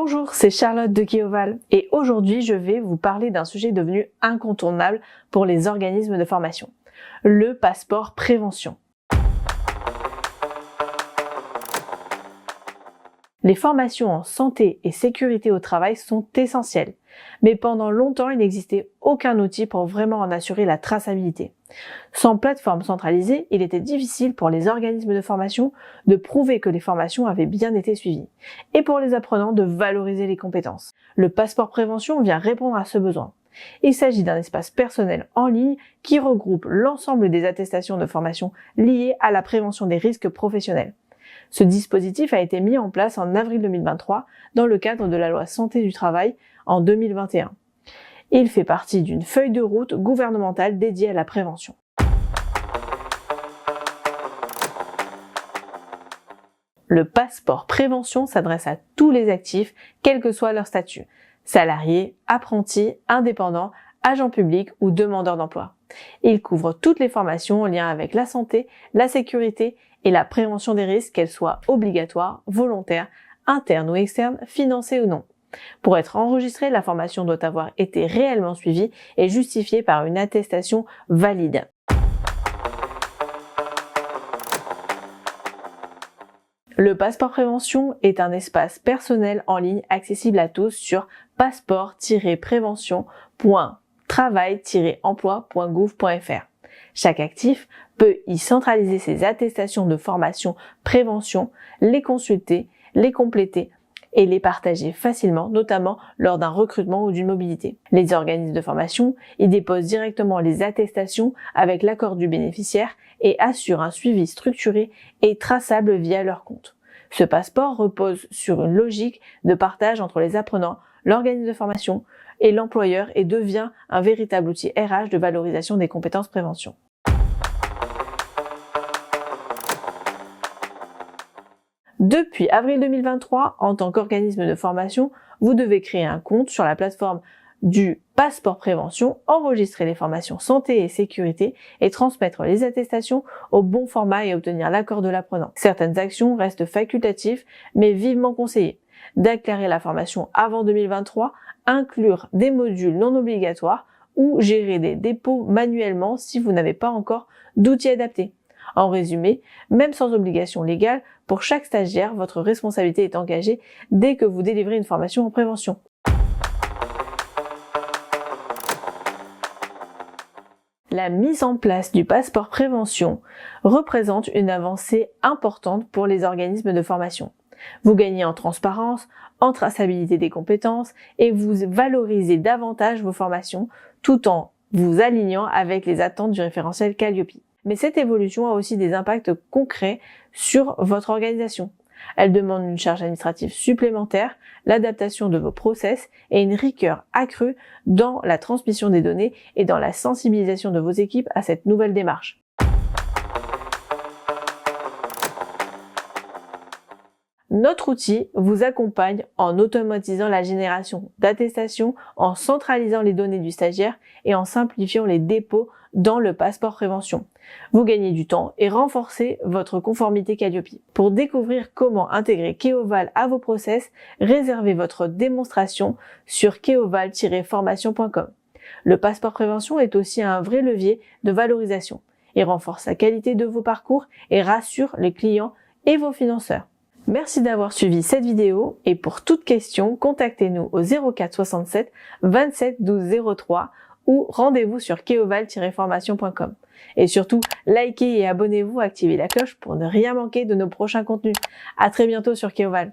Bonjour, c'est Charlotte de Keoval et aujourd'hui je vais vous parler d'un sujet devenu incontournable pour les organismes de formation, le passeport prévention. Les formations en santé et sécurité au travail sont essentielles, mais pendant longtemps il n'existait aucun outil pour vraiment en assurer la traçabilité. Sans plateforme centralisée, il était difficile pour les organismes de formation de prouver que les formations avaient bien été suivies, et pour les apprenants de valoriser les compétences. Le passeport prévention vient répondre à ce besoin. Il s'agit d'un espace personnel en ligne qui regroupe l'ensemble des attestations de formation liées à la prévention des risques professionnels. Ce dispositif a été mis en place en avril 2023 dans le cadre de la loi Santé du travail en 2021. Il fait partie d'une feuille de route gouvernementale dédiée à la prévention. Le passeport prévention s'adresse à tous les actifs, quel que soit leur statut, salariés, apprentis, indépendants, agents publics ou demandeurs d'emploi. Il couvre toutes les formations en lien avec la santé, la sécurité et la prévention des risques, qu'elles soient obligatoires, volontaires, internes ou externes, financées ou non. Pour être enregistrée, la formation doit avoir été réellement suivie et justifiée par une attestation valide. Le passeport prévention est un espace personnel en ligne accessible à tous sur passeport-prévention.travail-emploi.gouv.fr. Chaque actif peut y centraliser ses attestations de formation prévention, les consulter, les compléter et les partager facilement, notamment lors d'un recrutement ou d'une mobilité. Les organismes de formation y déposent directement les attestations avec l'accord du bénéficiaire et assurent un suivi structuré et traçable via leur compte. Ce passeport repose sur une logique de partage entre les apprenants, l'organisme de formation et l'employeur et devient un véritable outil RH de valorisation des compétences prévention. Depuis avril 2023, en tant qu'organisme de formation, vous devez créer un compte sur la plateforme du passeport prévention, enregistrer les formations santé et sécurité et transmettre les attestations au bon format et obtenir l'accord de l'apprenant. Certaines actions restent facultatives, mais vivement conseillées. Déclarer la formation avant 2023, inclure des modules non obligatoires ou gérer des dépôts manuellement si vous n'avez pas encore d'outils adaptés. En résumé, même sans obligation légale, pour chaque stagiaire, votre responsabilité est engagée dès que vous délivrez une formation en prévention. La mise en place du passeport prévention représente une avancée importante pour les organismes de formation. Vous gagnez en transparence, en traçabilité des compétences et vous valorisez davantage vos formations tout en vous alignant avec les attentes du référentiel Calliope. Mais cette évolution a aussi des impacts concrets sur votre organisation. Elle demande une charge administrative supplémentaire, l'adaptation de vos process et une rigueur accrue dans la transmission des données et dans la sensibilisation de vos équipes à cette nouvelle démarche. Notre outil vous accompagne en automatisant la génération d'attestations, en centralisant les données du stagiaire et en simplifiant les dépôts dans le passeport prévention. Vous gagnez du temps et renforcez votre conformité Calliope. Pour découvrir comment intégrer Keoval à vos process, réservez votre démonstration sur keoval-formation.com. Le passeport prévention est aussi un vrai levier de valorisation. Il renforce la qualité de vos parcours et rassure les clients et vos financeurs. Merci d'avoir suivi cette vidéo et pour toute question, contactez-nous au 04 67 27 12 03 ou rendez-vous sur keoval-formation.com. Et surtout, likez et abonnez-vous, activez la cloche pour ne rien manquer de nos prochains contenus. À très bientôt sur Keoval.